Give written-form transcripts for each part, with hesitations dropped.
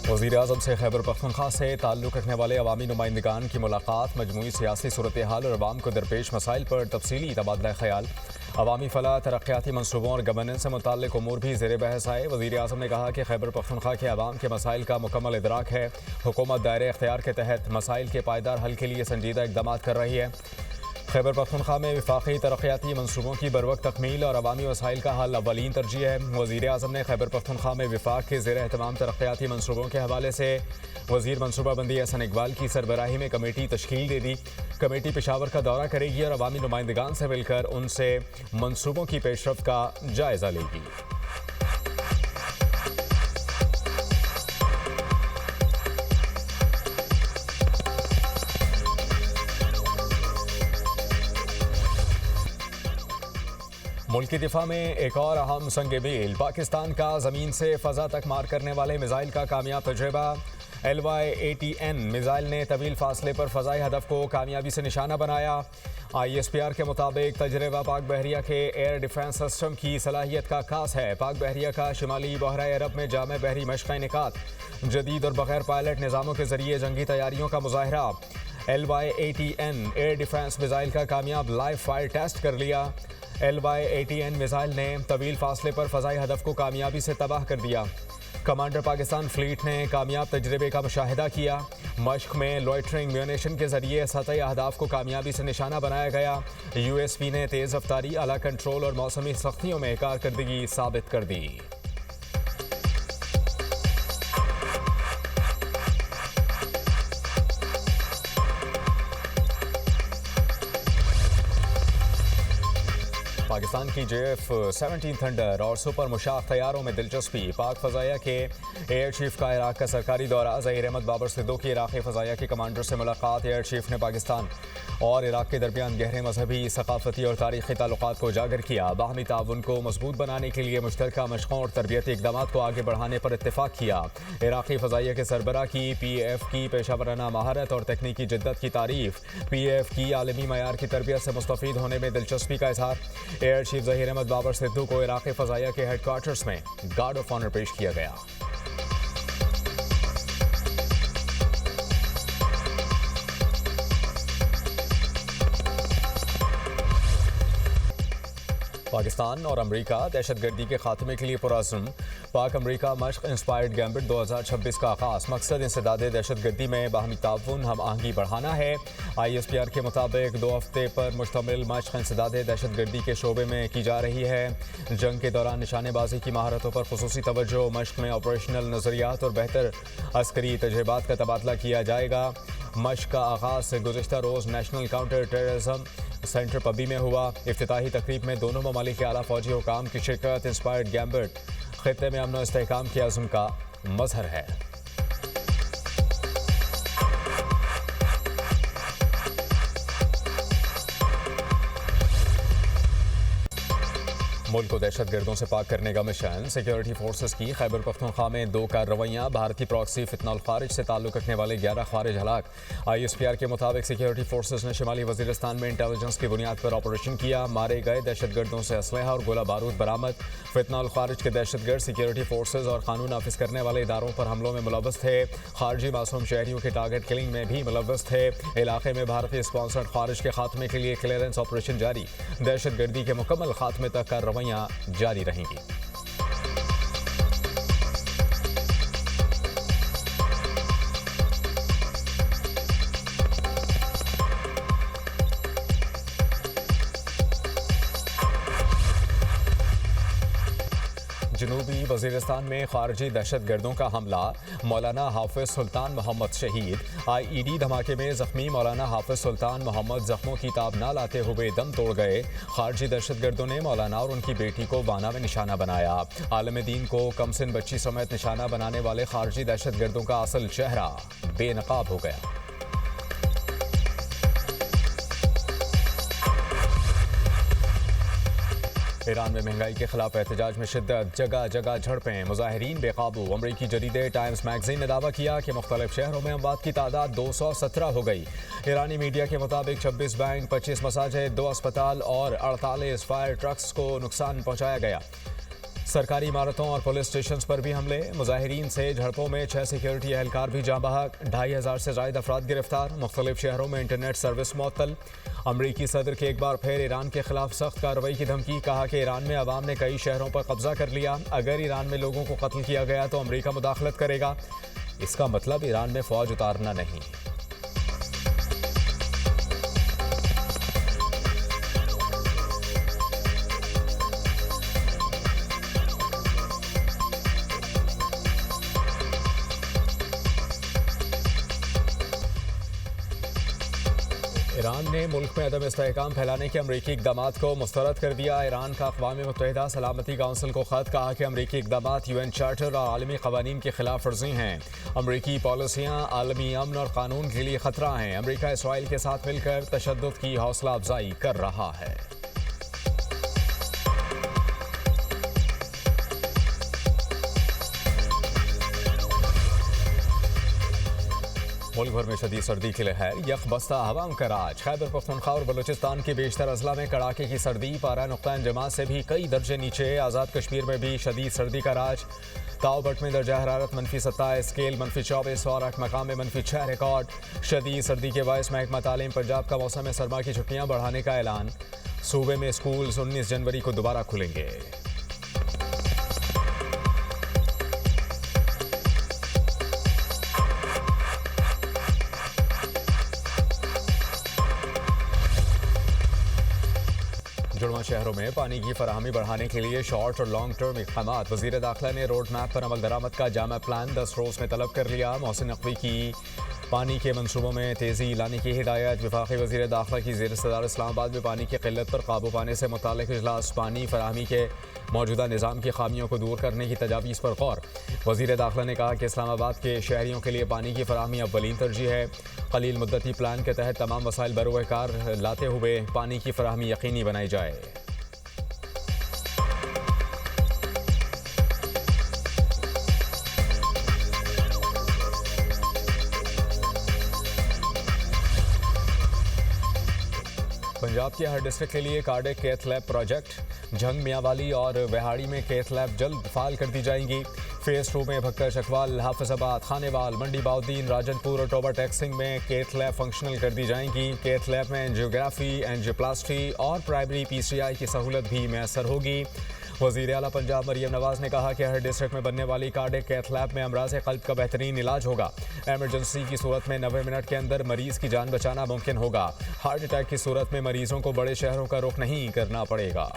वज़ीर-ए-आज़म से खैबर पख्तूनख्वा से ताल्लुक़ रखने वाले अवामी नुमाइंदगान की मुलाकात, मजमूई सियासी सूरत हाल और अवाम को दरपेश मसाइल पर तफसीली तबादला ख्याल। अवामी फलाह, तरक्याती मनसूबों और गवर्नेंस से मुताल्लिक़ उमूर भी ज़ेर बहस आए। वज़ीर-ए-आज़म ने कहा कि खैबर पख्तूनख्वा के अवाम के मसाइल का मुकम्मल इदराक है। हुकूमत दायरे इख्तियार के तहत मसाइल के पायदार हल के लिए संजीदा इक़दामात कर रही है। खैबर पख्तूनख्वा में वफाकी तरक्याती मनसूबों की बरवक्त तकमील और अवामी वसाइल का हल अव्वलीन तरजीह है। वज़ीर-ए-आज़म ने खैबर पख्तूनख्वा में वफाक के ज़ेर एहतमाम तरक्याती मनसूबों के हवाले से वज़ीर मनसूबाबंदी हसन इकबाल की सरबराही में कमेटी तश्कील दे दी। कमेटी पेशावर का दौरा करेगी और अवामी नुमाइंदगान से मिलकर उनसे मनसूबों की पेशरफ्त का जायज़ा लेगी। मुल्क की दिफा में एक और अहम संग मील, पाकिस्तान का ज़मीन से फ़ज़ा तक मार करने वाले मिसाइल का कामयाब तजुर्बा। LY-80N मिसाइल ने तवील फासले पर फ़ज़ाई हदफ को कामयाबी से निशाना बनाया। ISPR के मुताबिक तजर्बा पाक बहरिया के एयर डिफेंस सिस्टम की सलाहियत का खास है। पाक बहरिया का शिमाली बहरा अरब में जामे बहरी मशक़ इनेकात, जदीद और बग़ैर पायलट निज़ामों के ज़रिए जंगी तैयारियों का मुज़ाहरा। LY-80N एयर डिफेंस मिसाइल का कामयाब लाइव फायर टेस्ट कर लिया। LY-80N मिसाइल ने तवील फासले पर फ़ज़ाई हदफ को कामयाबी से तबाह कर दिया। कमांडर पाकिस्तान फ्लीट ने कामयाब तजर्बे का मुशाहिदा किया। मश्क में लॉयटरिंग म्यूनिशन के जरिए सतही अहदाफ को कामयाबी से निशाना बनाया गया। USP ने तेज़ रफ्तारी, आला कंट्रोल और मौसमी सख्तियों में कारकर्दगी साबित कर दी। पाकिस्तान की JF-17 थंडर और सुपर मुशाख तैयारों में दिलचस्पी। पाक फ़ज़ाया के एयर चीफ का इराक़ का सरकारी दौरा। ज़हीर अहमद बाबर सिद्दू की इराक़ी फ़ज़ाया के कमांडर से मुलाकात। एयर चीफ ने पाकिस्तान और इराक़ के दरमियान गहरे मजहबी, सकाफ़ती और तारीख़ी ताल्लुक़ात को उजागर किया। बाहमी ताउन को मजबूत बनाने के लिए मुश्तरका मशक़ों और तरबियती इक़दामात को आगे बढ़ाने पर इत्तेफ़ाक़ किया। इराक़ी फ़ज़ाया के सरबराह की PAF की पेशा महारत और तकनीकी जिद्दत की तारीफ़। PAF की आलमी मयार की तरबियत से मुस्तफ़ीद होने में दिलचस्पी का इज़हार। एयर चीफ ज़हीर अहमद बाबर सिद्दू को इराक़ी फ़ज़ाया के हेडक्वार्टर्स में गार्ड ऑफ ऑनर पेश किया गया। पाकिस्तान और अमरीका दहशतगर्दी के खात्मे के लिए पुरअज़्म। पाक अमरीका मश्क इंस्पायर्ड गैम्बिट 2026 का आगाज़। मकसद इंसदाद दहशतगर्दी में बाहमी ताउन हम आहंगी बढ़ाना है। ISPR के मुताबिक 2 हफ्ते पर मुश्तमिल मश्क इंसदाद दहशतगर्दी के शोबे में की जा रही है। जंग के दौरान निशानेबाजी की महारतों पर खुसूसी तवज्जो। मश्क में ऑपरेशनल नज़रियात और बेहतर अस्करी तजुर्बात का तबादला किया जाएगा। मश्क का आगाज़ गुज़िश्ता रोज़ नेशनल काउंटर टेररिज्म सेंटर पब्बी में हुआ। इफ्तिताही तकरीब में दोनों ममालिक के आला फौजी हुकाम की शिरकत। इंस्पायर्ड गैम्बिट खित्ते में अमन और इस्तेहकाम के अज़्म का मज़हर है। मुल्क को दहशतगर्दों से पाक करने का मिशन। सिक्योरिटी फोर्सेस की खैबर पख्तूनख्वा में 2 कार्रवाइयाँ। भारतीय प्रॉक्सी फितनल खारिज से ताल्लुक़ रखने वाले 11 खारिज हलाक। ISPR के मुताबिक सिक्योरिटी फोर्सेस ने शिमाली वज़ीरिस्तान में इंटेलिजेंस की बुनियाद पर ऑपरेशन किया। मारे गए दहशतगर्दों से असलहा और गोला बारूद बरामद। फितनल खारिज के दहशतगर्द सिक्योरिटी फोर्सेस और कानून नाफिज करने वाले इदारों पर हमलों में मुलव्वस थे। खारजी मासूम शहरियों के टारगेट किलिंग में भी मुलव्वस थे। इलाके में भारतीय स्पॉन्सर्ड खारिज के खात्मे के लिए क्लियरेंस ऑपरेशन जारी। दहशतगर्दी के मुकम्मल खात्मे तक कार्रवाइयाँ जारी रहेंगी। जनूबी वज़ीरिस्तान में खारजी दहशतगर्दों का हमला। मौलाना हाफिज सुल्तान मोहम्मद शहीद। IED धमाके में ज़ख्मी मौलाना हाफिज सुल्तान मोहम्मद ज़ख्मों की ताब ना लाते हुए दम तोड़ गए। खारजी दहशतगर्दों ने मौलाना और उनकी बेटी को वाना में निशाना बनाया। आलम दीन को कमसिन बच्ची समेत निशाना बनाने वाले खारजी दहशतगर्दों का असल चेहरा बेनकाब हो गया। ईरान में महंगाई के खिलाफ एहतजाज में शिद्दत। जगह जगह झड़पें, मुजाहिरीन बेकाबू। अमरीकी जरीदे टाइम्स मैगजीन ने दावा किया कि मुख्तलिफ शहरों में अमवात की तादाद 217 हो गई। ईरानी मीडिया के मुताबिक 26 बैंक, 25 मसाजिद, 2 अस्पताल और 48 फायर ट्रक्स को नुकसान पहुंचाया गया। सरकारी इमारतों और पुलिस स्टेशन पर भी हमले, मुजाहिरीन से झड़पों में 6 सिक्योरिटी एहलकार भी जाँ बहक, 2500 से ज़ायद अफराद गिरफ्तार, मुख्तलिफ शहरों में इंटरनेट सर्विस मुअत्तल। अमरीकी सदर की एक बार फिर ईरान के खिलाफ सख्त कार्रवाई की धमकी, कहा कि ईरान में अवाम ने कई शहरों पर कब्जा कर लिया, अगर ईरान में लोगों को कत्ल किया गया तो अमरीका मुदाखलत करेगा। इसका मतलब ईरान में फौज उतारना नहीं। ईरान ने मुल्क में अदम इस्तेहकाम फैलाने के अमरीकी इक़दामात को मुस्तरद कर दिया। ईरान का अक़वाम मुत्तहिदा सलामती काउंसिल को ख़त, कहा कि अमरीकी इक़दामात UN चार्टर और आलमी क़वानीन की खिलाफ वर्जी हैं। अमरीकी पॉलिसियाँ आलमी अमन और क़ानून के लिए ख़तरा हैं। अमरीका इसराइल के साथ मिलकर तशद्दुद की हौसला अफजाई कर रहा है। मुल्क भर में शदीद सर्दी की लहर, यख बस्ता हवाओं का राज। खैबर पख्तूनख्वा और बलूचिस्तान के बेशतर अजला में कड़ाके की सर्दी, पारा नुक्ता इंजमात से भी कई दर्जे नीचे। आज़ाद कश्मीर में भी शदीद सर्दी का राज। ताओबट में दर्जा हरारत -27, स्केल -24 और मकाम में -6 रिकॉर्ड। शदीद सर्दी के बायस महकमा तालीम पंजाब का मौसम सरमा की छुट्टियाँ बढ़ाने का ऐलान। सूबे में स्कूल 19 जनवरी को दोबारा खुलेंगे। जुड़वा शहरों में पानी की फराहमी बढ़ाने के लिए शॉर्ट और लॉन्ग टर्म इक़दामात। वज़ीर दाखिला ने रोड मैप पर अमल दरामद का जामा प्लान 10 रोज़ में तलब कर लिया। मोहसिन नकवी की पानी के मनसूबों में तेज़ी लाने की हिदायत। वफाकी वज़ीर दाखिला की ज़ेर सदार इस्लामाबाद में पानी की किल्लत पर काबू पाने से मुताल्लिक़ इजलास। पानी फराहमी के मौजूदा निज़ाम की खामियों को दूर करने की तजावीज़ पर गौर। वज़ीर दाखिला ने कहा कि इस्लामाबाद के शहरियों के लिए पानी की फराहमी अव्वलीन तरजीह है। कलील मुद्दती प्लान के तहत तमाम वसाइल बरोकार लाते हुए पानी की फराहमी यकीनी बनाई जाए। पंजाब के हर डिस्ट्रिक्ट के लिए cardiac cath lab project. Jhang Mianwali और वेहाड़ी में कैथ लैब जल्द फाल कर दी जाएंगी। फेज 2 में भक्कर चकवाल, हाफिजाबाद, खानेवाल, मंडी बाउद्दीन, राजनपुर और टोबर टेक्सिंग में कैथ लैब फंक्शनल कर दी जाएंगी। कैथ लैब में एंजियोग्राफी, एंजियोप्लास्टी और प्राइमरी PCI की सहूलत भी मैसर होगी। वज़ीर आला पंजाब मरियम नवाज ने कहा कि हर डिस्ट्रिक्ट में बनने वाली कार्डिक कैथ लैब में अमराज़ क़ल्ब का बेहतरीन इलाज होगा। एमरजेंसी की सूरत में 90 मिनट के अंदर मरीज़ की जान बचाना मुमकिन होगा। हार्ट अटैक की सूरत में मरीज़ों को बड़े शहरों का रुख नहीं करना पड़ेगा।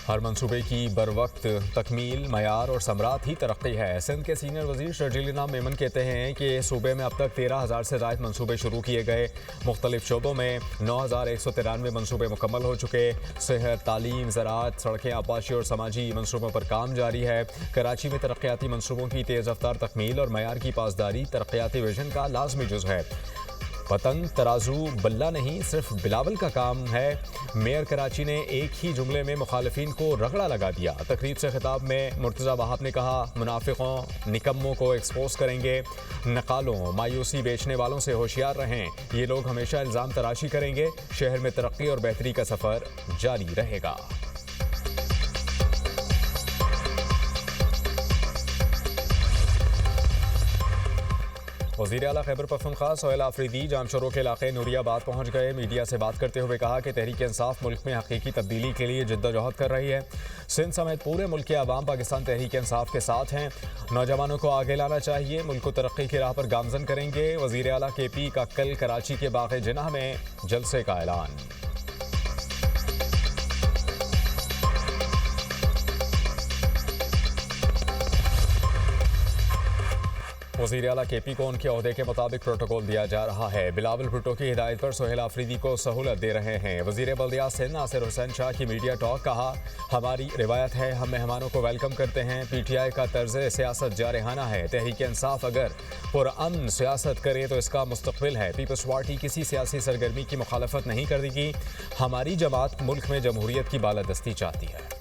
हर मंसूबे की बरवक्त तकमील, मयार और समरात ही तरक्की है। सिंध के सीनियर वजीर शर्जील इनाम मेमन कहते हैं कि सूबे में अब तक 13,000 से ज़ायद मंसूबे शुरू किए गए। मुख्तलिफ शोबों में 9,193 मंसूबे मुकम्मल हो चुके। सेहत, तालीम, ज़राअत, सड़कें, आबाशी और समाजी मंसूबों पर काम जारी है। कराची में तरक्याती मंसूबों की तेज़ रफ्तार तकमील और मयार की पासदारी तरक्याती विजन का लाजमी जुज़ है। पतंग तराजू बल्ला नहीं, सिर्फ बिलावल का काम है। मेयर कराची ने एक ही जुमले में मुखालिफिन को रगड़ा लगा दिया। तकरीब से खिताब में मुर्तज़ा वहाब ने कहा, मुनाफिकों, निकम्मों को एक्सपोज करेंगे। नकालों, मायूसी बेचने वालों से होशियार रहें। ये लोग हमेशा इल्ज़ाम तराशी करेंगे। शहर में तरक्की और बेहतरी का सफ़र जारी रहेगा। वज़ीर आला खैबर पख्तूनख्वा सोहेल आफरीदी जामशोरों के इलाके नूरियाबाद पहुँच गए। मीडिया से बात करते हुए कहा कि तहरीक इंसाफ मुल्क में हकीकी तब्दीली के लिए जद्दोजहद कर रही है। सिंध समेत पूरे मुल्क के अवाम पाकिस्तान तहरीक इंसाफ के साथ हैं। नौजवानों को आगे लाना चाहिए, मुल्क को तरक्की की राह पर गामजन करेंगे। वज़ीर आला KP का कल कराची के बाग़ जिन्ना में जलसे का ऐलान। वज़ीर आला KP को उनके ओहदे के मुताबिक प्रोटोकॉल दिया जा रहा है। बिलावल भुट्टो की हिदायत पर सोहेल आफरीदी को सहूलत दे रहे हैं। वज़ीर बल्दियात सिंध नासिर हुसैन शाह की मीडिया टॉक, कहा, हमारी रिवायत है, हम मेहमानों को वेलकम करते हैं। PTI का तर्ज सियासत जारहाना है। तहरीक इंसाफ अगर पुरअमन सियासत करे तो इसका मुस्तकबिल है। पीपल्स पार्टी किसी सियासी सरगर्मी की मुखालफत नहीं कर देगी। हमारी जमात मुल्क में जमहूरियत की बालादस्ती चाहती है।